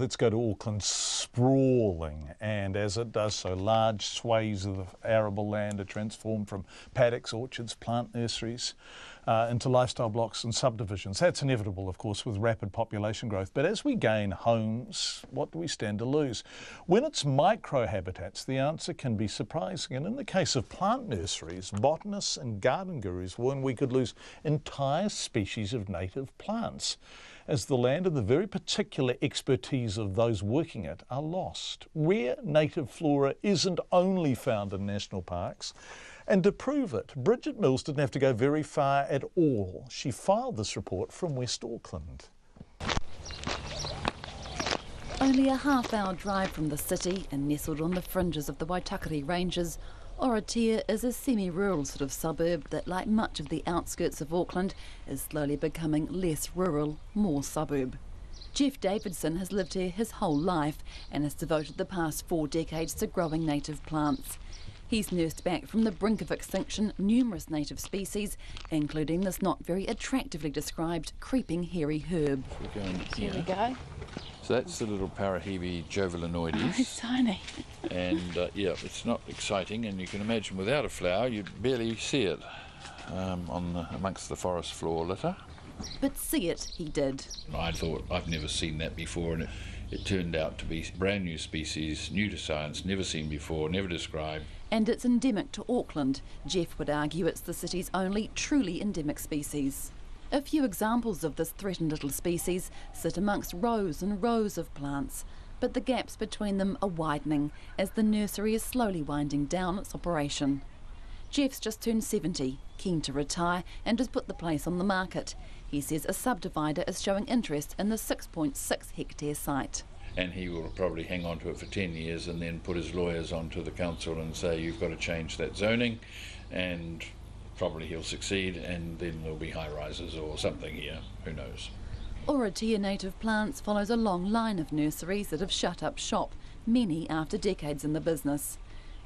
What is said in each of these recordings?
let's go to Auckland, sprawling, and as it does so, large swathes of the arable land are transformed from paddocks, orchards, plant nurseries into lifestyle blocks and subdivisions. That's inevitable, of course, with rapid population growth. But as we gain homes, what do we stand to lose? When it's micro-habitats, the answer can be surprising. And in the case of plant nurseries, botanists and garden gurus warn we could lose entire species of native plants, as the land and the very particular expertise of those working it are lost. Rare native flora isn't only found in national parks. And to prove it, Bridget Mills didn't have to go very far at all. She filed this report from West Auckland. Only a half-hour drive from the city and nestled on the fringes of the Waitakere Ranges, Oratia is a semi-rural sort of suburb that, like much of the outskirts of Auckland, is slowly becoming less rural, more suburb. Jeff Davidson has lived here his whole life and has devoted the past 4 decades to growing native plants. He's nursed back from the brink of extinction numerous native species, including this not very attractively described creeping hairy herb. Here we go. So that's the little Parahebe jovelinoides. Oh, it's tiny. And yeah, it's not exciting, and you can imagine without a flower you'd barely see it amongst the forest floor litter. But see it he did. I thought, I've never seen that before, and it turned out to be brand new species, new to science, never seen before, never described. And it's endemic to Auckland. Jeff would argue it's the city's only truly endemic species. A few examples of this threatened little species sit amongst rows and rows of plants, but the gaps between them are widening as the nursery is slowly winding down its operation. Jeff's just turned 70, keen to retire, and has put the place on the market. He says a subdivider is showing interest in the 6.6 hectare site. And he will probably hang on to it for 10 years and then put his lawyers onto the council and say you've got to change that zoning, and probably he'll succeed, and then there'll be high rises or something here, who knows. Oratia Native Plants follows a long line of nurseries that have shut up shop, many after decades in the business.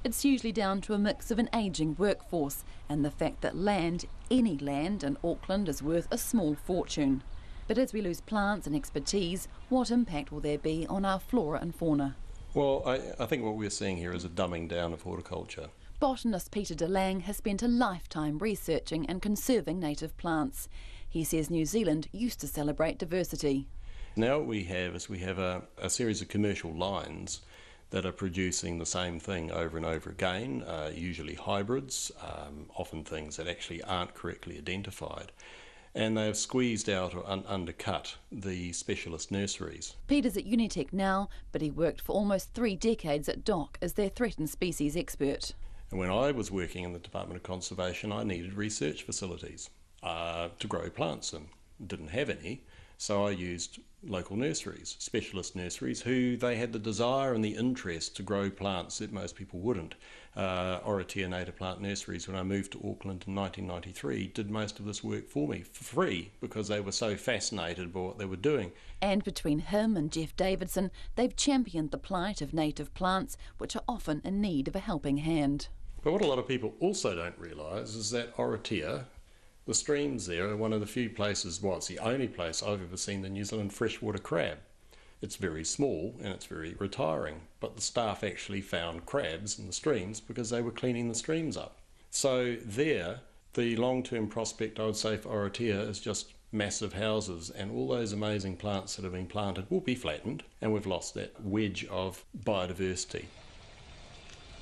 It's usually down to a mix of an ageing workforce and the fact that land, any land in Auckland, is worth a small fortune. But as we lose plants and expertise, what impact will there be on our flora and fauna? Well, I think what we're seeing here is a dumbing down of horticulture. Botanist Peter DeLange has spent a lifetime researching and conserving native plants. He says New Zealand used to celebrate diversity. Now what we have is a series of commercial lines that are producing the same thing over and over again, usually hybrids, often things that actually aren't correctly identified. And they have squeezed out or undercut the specialist nurseries. Peter's at Unitec now, but he worked for almost 3 decades at DOC as their threatened species expert. And when I was working in the Department of Conservation, I needed research facilities to grow plants in. Didn't have any, so I used local nurseries, specialist nurseries, who they had the desire and the interest to grow plants that most people wouldn't. Oratia Native Plant Nurseries, when I moved to Auckland in 1993, did most of this work for me for free because they were so fascinated by what they were doing. And between him and Jeff Davidson, they've championed the plight of native plants, which are often in need of a helping hand. But what a lot of people also don't realise is that Oratia, the streams there, are one of the few places, well, it's the only place I've ever seen the New Zealand freshwater crab. It's very small and it's very retiring, but the staff actually found crabs in the streams because they were cleaning the streams up. So there, the long-term prospect, I would say, for Oratia is just massive houses, and all those amazing plants that have been planted will be flattened, and we've lost that wedge of biodiversity.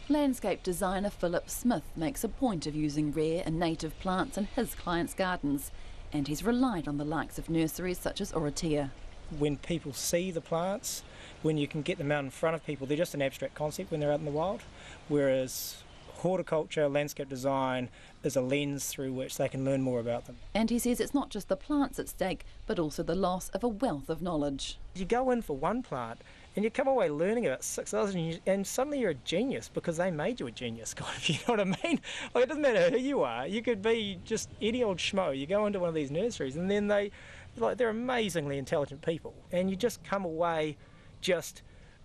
Landscape designer Philip Smith makes a point of using rare and native plants in his clients' gardens, and he's relied on the likes of nurseries such as Oratia. When people see the plants, when you can get them out in front of people, they're just an abstract concept when they're out in the wild, whereas horticulture, landscape design is a lens through which they can learn more about them. And he says it's not just the plants at stake, but also the loss of a wealth of knowledge. You go in for one plant and you come away learning about 6 others, and suddenly you're a genius because they made you a genius, kind of, you know what I mean? Like, it doesn't matter who you are, you could be just any old schmo. You go into one of these nurseries and then they're amazingly intelligent people, and you just come away just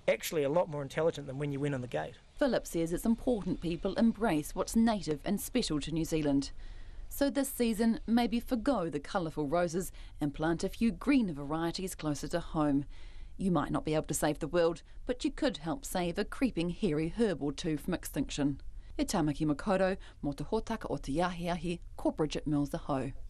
actually a lot more intelligent than when you went on the gate. Philip says it's important people embrace what's native and special to New Zealand. So this season, maybe forgo the colourful roses and plant a few greener varieties closer to home. You might not be able to save the world, but you could help save a creeping hairy herb or two from extinction. E Tamaki Makaurau, mō te hōtaka o te Yahiahi, ko Bridget Mills Aho.